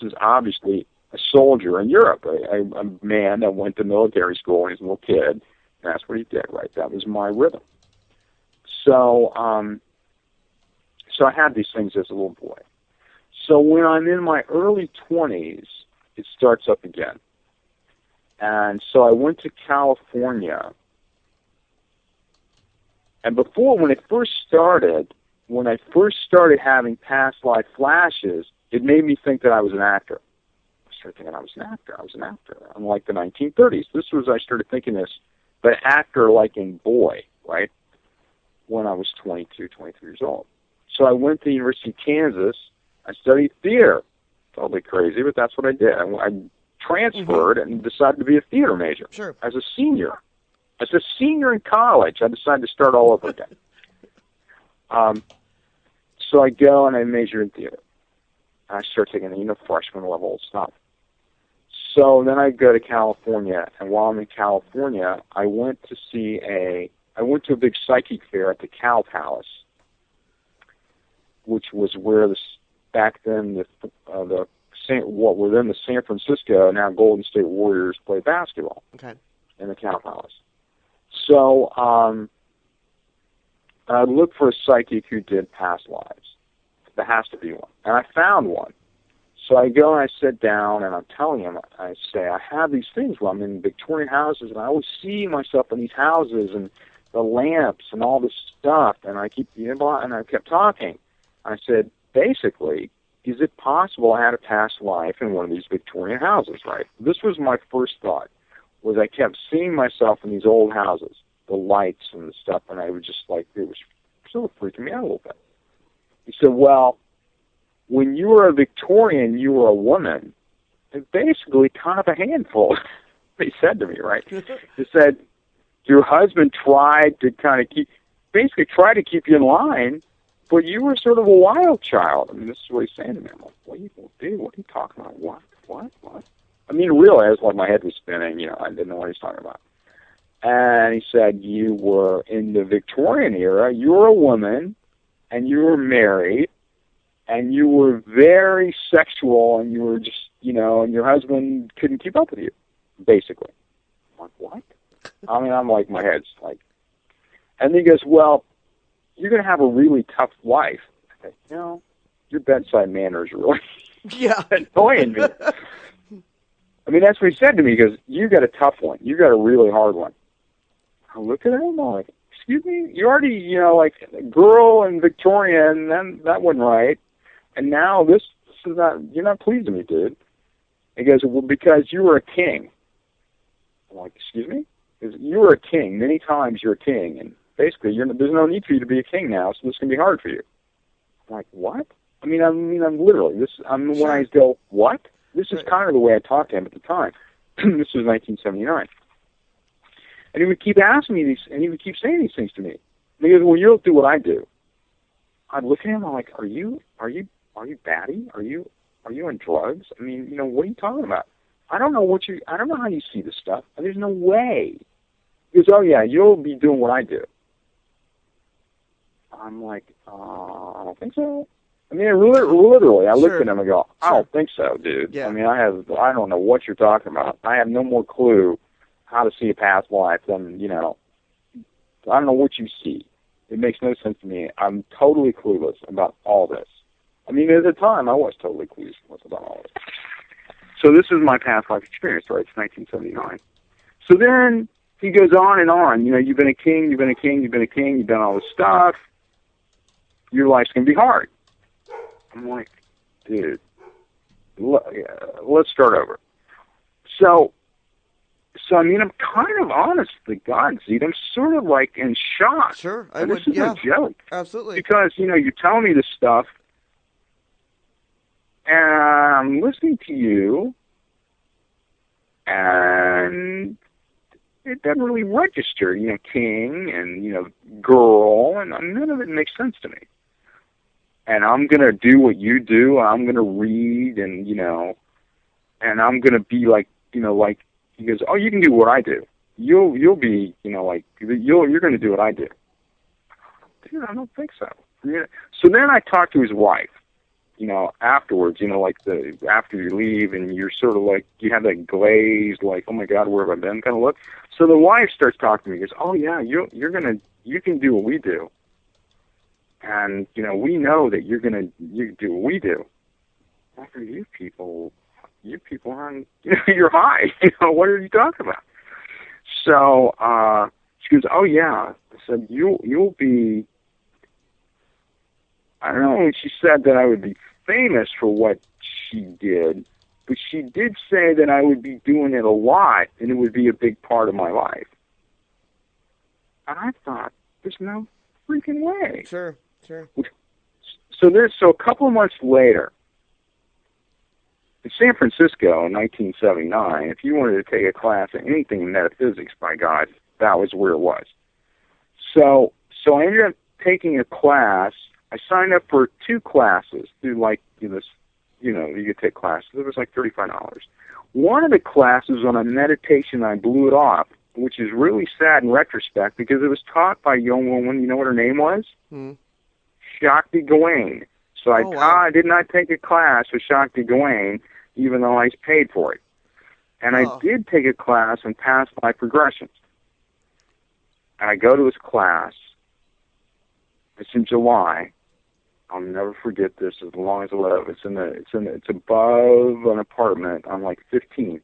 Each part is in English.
is obviously a soldier in Europe, a man that went to military school when he was a little kid. That's what he did, right? That was my rhythm. So, so I had these things as a little boy. So when I'm in my early 20s, it starts up again. And so I went to California. And before, when I first started having past life flashes, it made me think that I was an actor. I started thinking I was an actor. Unlike the 1930s. I started thinking this, but actor like in boy, right? When I was 22, 23 years old. So I went to the University of Kansas. I studied theater. Totally crazy, but that's what I did. I transferred and decided to be a theater major. Sure. As a senior in college, I decided to start all over again. So I go and I major in theater. I start taking freshman level stuff. So then I go to California, and while I'm in California, I went to a big psychic fair at the Cow Palace, which was where back then what were then the San Francisco, now Golden State Warriors, played basketball. Okay. In the Cow Palace. So I looked for a psychic who did past lives. There has to be one. And I found one. So I go and I sit down and I'm telling him, I say, I have these things where I'm in Victorian houses and I always see myself in these houses and the lamps and all this stuff. And I kept talking. I said, basically, is it possible I had a past life in one of these Victorian houses, right? This was my first thought, was I kept seeing myself in these old houses, the lights and the stuff, and I was just like, it was sort of freaking me out a little bit. He said, well, when you were a Victorian, you were a woman, and basically kind of a handful, he said to me, right? He said, your husband tried to try to keep you in line, but you were sort of a wild child. I mean, this is what he's saying to me. I'm like, what are you talking about? What? I mean, really, I was like, my head was spinning, I didn't know what he was talking about. And he said, you were in the Victorian era, you were a woman, and you were married, and you were very sexual, and you were just, and your husband couldn't keep up with you, basically. I'm like, what? I mean, I'm like, my head's like, and then he goes, well, you're going to have a really tough life. I said, your bedside manners are really annoying me. I mean, that's what he said to me. He goes, you got a tough one. You got a really hard one. I look at him, I'm like, excuse me? You already, like, girl and Victorian, then that wasn't right. And now this is not, you're not pleased with me, dude. He goes, well, because you were a king. I'm like, excuse me? He goes, you were a king. Many times you're a king. And basically, there's no need for you to be a king now, so this can be hard for you. I'm like, what? I'm literally, when I go, what? This is kind of the way I talked to him at the time. This was 1979. And he would keep asking me these, and he would keep saying these things to me. And he goes, well, you don't do what I do. I'd look at him, I'm like, are you batty? Are you on drugs? I mean, what are you talking about? I don't know how you see this stuff. There's no way. He goes, oh yeah, you'll be doing what I do. I'm like, I don't think so. I mean, literally, I looked at him and go, I don't think so, dude. Yeah. I mean, I don't know what you're talking about. I have no more clue how to see a past life than, I don't know what you see. It makes no sense to me. I'm totally clueless about all this. I mean, at the time, I was totally clueless about all this. So this is my past life experience, right? It's 1979. So then he goes on and on. You've been a king, you've been a king, you've been a king, you've done all this stuff. Your life's going to be hard. I'm like, dude, let's start over. So I mean, I'm kind of honest to God, Zeke. I'm sort of like in shock. Sure, this is a joke. Absolutely. Because, you're telling me this stuff, and I'm listening to you, and it doesn't really register, king and, girl, and none of it makes sense to me. And I'm going to do what you do, I'm going to read, and, and I'm going to be like, he goes, oh, you can do what I do. You'll be, you're going to do what I do. Dude, I don't think so. So then I talked to his wife, afterwards, like after you leave, and you're sort of like, you have that glazed, like, oh my God, where have I been kind of look. So the wife starts talking to me, goes, oh yeah, you can do what we do. And, we know that you do what we do. After you people aren't, you're high. What are you talking about? So she goes, oh yeah. I said, you'll be, I don't know, she said that I would be famous for what she did, but she did say that I would be doing it a lot, and it would be a big part of my life. And I thought, there's no freaking way. Sure. So a couple of months later, in San Francisco in 1979, if you wanted to take a class in anything in metaphysics, by God, that was where it was. So I ended up taking a class. I signed up for 2 classes through you could take classes. It was like $35. One of the classes on a meditation, I blew it off, which is really sad in retrospect because it was taught by a young woman. You know what her name was? Shakti Gawain. So I did not take a class with Shakti Gawain, even though I paid for it. And I did take a class in past life regressions. And I go to this class. It's in July. I'll never forget this as long as I live. It's above an apartment on like 15th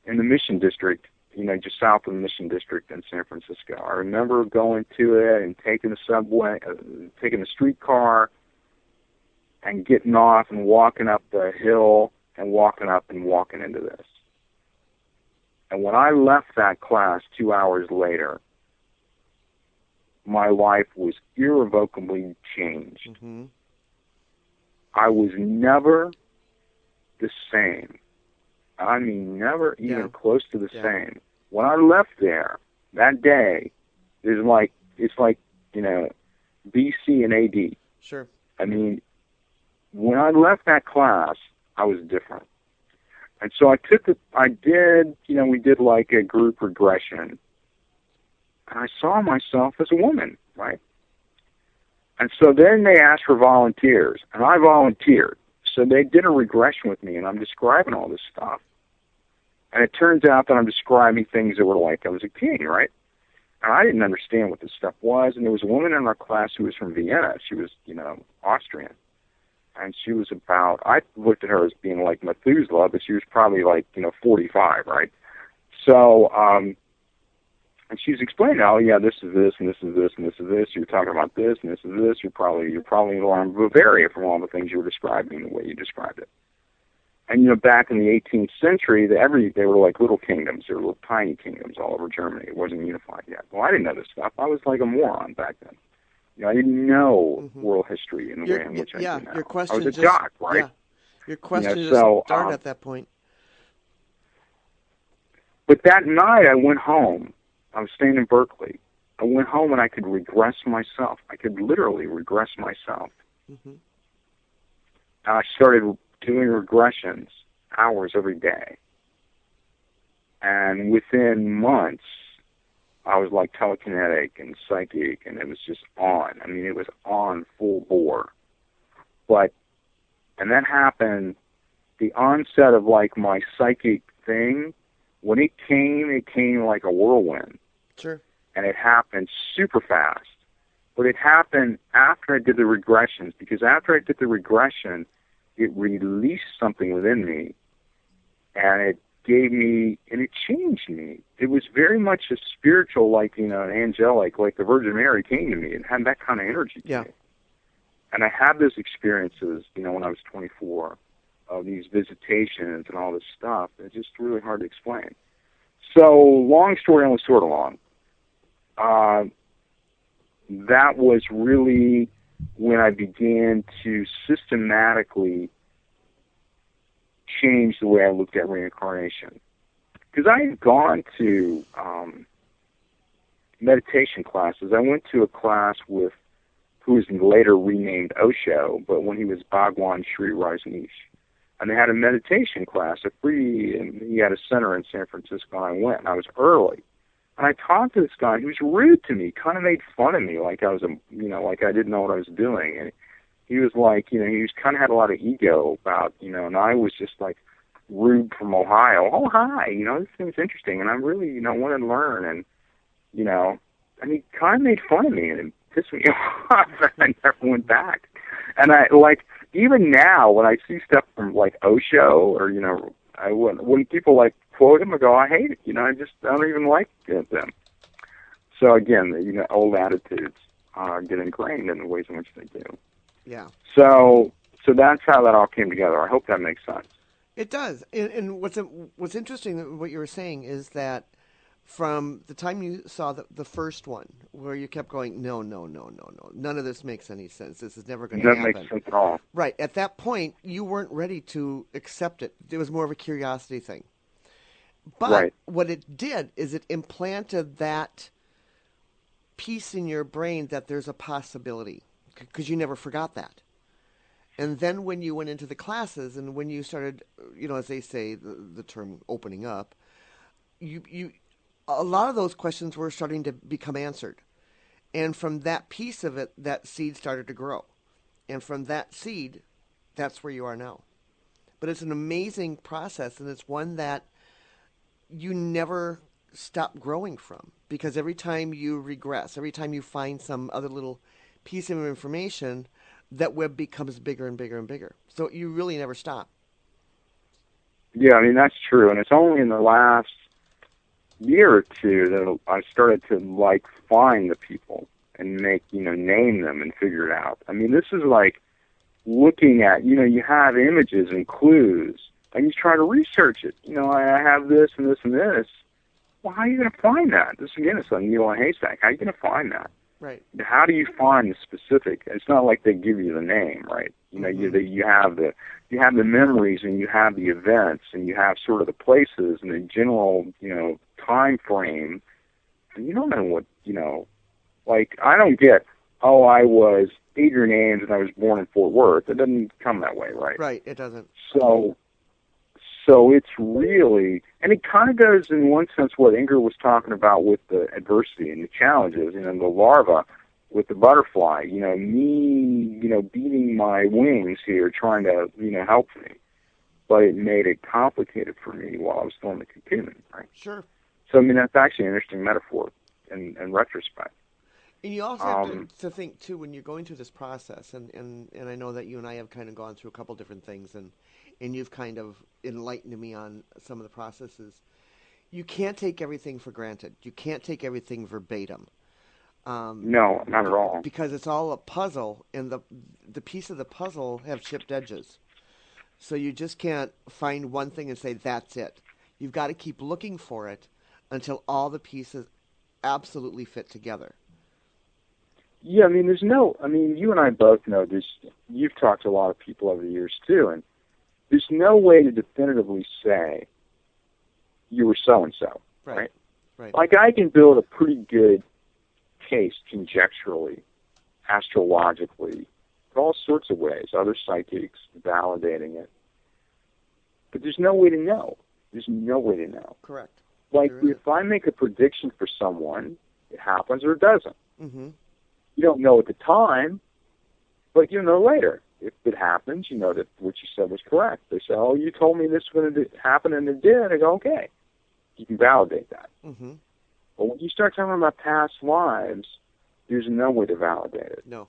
in the Mission District, just south of the Mission District in San Francisco. I remember going to it and taking the subway, taking the streetcar, and getting off and walking up the hill and walking up and walking into this. And when I left that class 2 hours later, my life was irrevocably changed. Mm-hmm. I was never the same. I mean, never even close to the same. When I left there that day, it's like BC and AD. Sure. I mean, when I left that class, I was different. And so we did like a group regression. And I saw myself as a woman, right? And so then they asked for volunteers, and I volunteered. So they did a regression with me, and I'm describing all this stuff. And it turns out that I'm describing things that were like I was a king, right? And I didn't understand what this stuff was. And there was a woman in our class who was from Vienna. She was, Austrian. And she was I looked at her as being like Methuselah, but she was probably like, 45, right? So, and she's explaining, oh yeah, this is this, and this is this, and this is this. You're talking about this, and this is this. You're probably in Bavaria from all the things you were describing the way you described it. And back in the 18th century, they were like little kingdoms. They were little tiny kingdoms all over Germany. It wasn't unified yet. Well, I didn't know this stuff. I was like a moron back then. I didn't know world history in the way in which I do now. Your question I was a jock, right? Yeah. Your question just started at that point. But that night, I went home. I was staying in Berkeley. I went home and I could regress myself. I could literally regress myself. Mm-hmm. And I started doing regressions hours every day. And within months, I was like telekinetic and psychic, and it was just on. I mean, it was on full bore. And that happened, the onset of like my psychic thing, when it came like a whirlwind. Sure. And it happened super fast. But it happened after I did the regressions, because after I did the regression, it released something within me, and it gave me, and it changed me. It was very much a spiritual, like, angelic, like the Virgin Mary came to me and had that kind of energy to me. And I had those experiences, when I was 24, of these visitations and all this stuff. It's just really hard to explain. So, long story only sort of long. That was really when I began to systematically change the way I looked at reincarnation. Because I had gone to meditation classes. I went to a class with who was later renamed Osho, but when he was Bhagwan Sri Rajneesh. And they had a meditation class, and he had a center in San Francisco, and I went, and I was early. And I talked to this guy who was rude to me, kind of made fun of me, like I was like I didn't know what I was doing. And he was like, he was kind of had a lot of ego about, and I was just like rude from Ohio. Oh, hi, this thing's interesting, and I really, want to learn, and, and he kind of made fun of me, and it pissed me off, and I never went back. And I, like, even now, when I see stuff from, like, Osho, or, when people, like, quote him, I go, I hate it, I don't even like them. So, again, old attitudes get ingrained in the ways in which they do. Yeah. So that's how that all came together. I hope that makes sense. It does. And what's interesting, what you were saying, is that from the time you saw the first one, where you kept going, no, none of this makes any sense. This is never going to happen. That makes sense at all. Right. At that point, you weren't ready to accept it. It was more of a curiosity thing. But what it did is it implanted that piece in your brain that there's a possibility, because you never forgot that. And then when you went into the classes and when you started, as they say, the term opening up, you a lot of those questions were starting to become answered. And from that piece of it, that seed started to grow. And from that seed, that's where you are now. But it's an amazing process, and it's one that you never stop growing from, because every time you regress, every time you find some other little piece of information, that web becomes bigger and bigger and bigger. So you really never stop. Yeah, I mean, that's true. And it's only in the last year or two that I started to, like, find the people and make, name them and figure it out. I mean, this is like looking at, you have images and clues, and you try to research it. I have this and this and this. Well, how are you going to find that? This, again, is a needle in a haystack. How are you going to find that? Right. How do you find the specific? It's not like they give you the name, right? You have the memories, and you have the events, and you have sort of the places and the general, time frame, and you don't know what, like, I don't get, I was Adrian Ames and I was born in Fort Worth. It doesn't come that way, right? Right, it doesn't. So it's really, and it kind of does in one sense what Ingrid was talking about with the adversity and the challenges, the larva with the butterfly, me, beating my wings here, trying to, help me. But it made it complicated for me while I was still in the cocoon, right? Sure. So, I mean, that's actually an interesting metaphor in retrospect. And you also have to think, too, when you're going through this process, and I know that you and I have kind of gone through a couple different things, and you've kind of enlightened me on some of the processes. You can't take everything for granted. You can't take everything verbatim. No, not at all. Because it's all a puzzle, and the piece of the puzzle have chipped edges. So you just can't find one thing and say, that's it. You've got to keep looking for it until all the pieces absolutely fit together. Yeah, I mean, you and I both know this. You've talked to a lot of people over the years, too, and there's no way to definitively say you were so-and-so, right? Right. Like, I can build a pretty good case conjecturally, astrologically, all sorts of ways, other psychics validating it. But there's no way to know. There's no way to know. Correct. Like, if I make a prediction for someone, it happens or it doesn't. Mm-hmm. You don't know at the time, but you know later. If it happens, you know that what you said was correct. They say, you told me this was going to happen, and it did. I go, okay. You can validate that. Mm-hmm. But when you start talking about past lives, there's no way to validate it. No.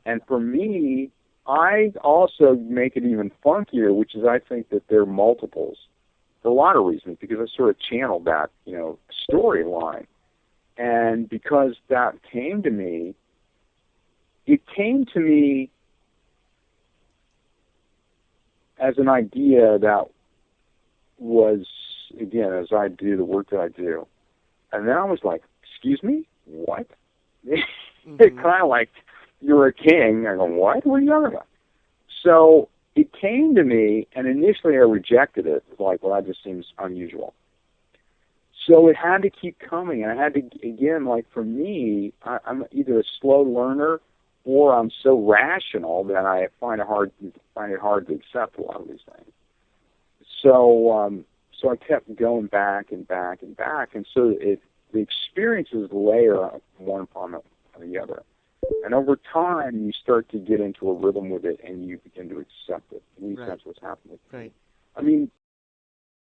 And for me, I also make it even funkier, which is I think that they're multiples for a lot of reasons, because I sort of channeled that, storyline. And because that came to me, it came to me as an idea that was, again, as I do the work that I do. And then I was like, excuse me? What? Mm-hmm. It's kind of like, you're a king. I go, what? What are you talking about? So it came to me, and initially I rejected it. Like, well, that just seems unusual. So it had to keep coming, and I had to, again, like for me, I'm either a slow learner or I'm so rational that I find it hard to accept a lot of these things. So I kept going back and back and back, and so the experiences layer one upon the other. And over time, you start to get into a rhythm with it, and you begin to accept it. At least that's what's happening. Right. I mean,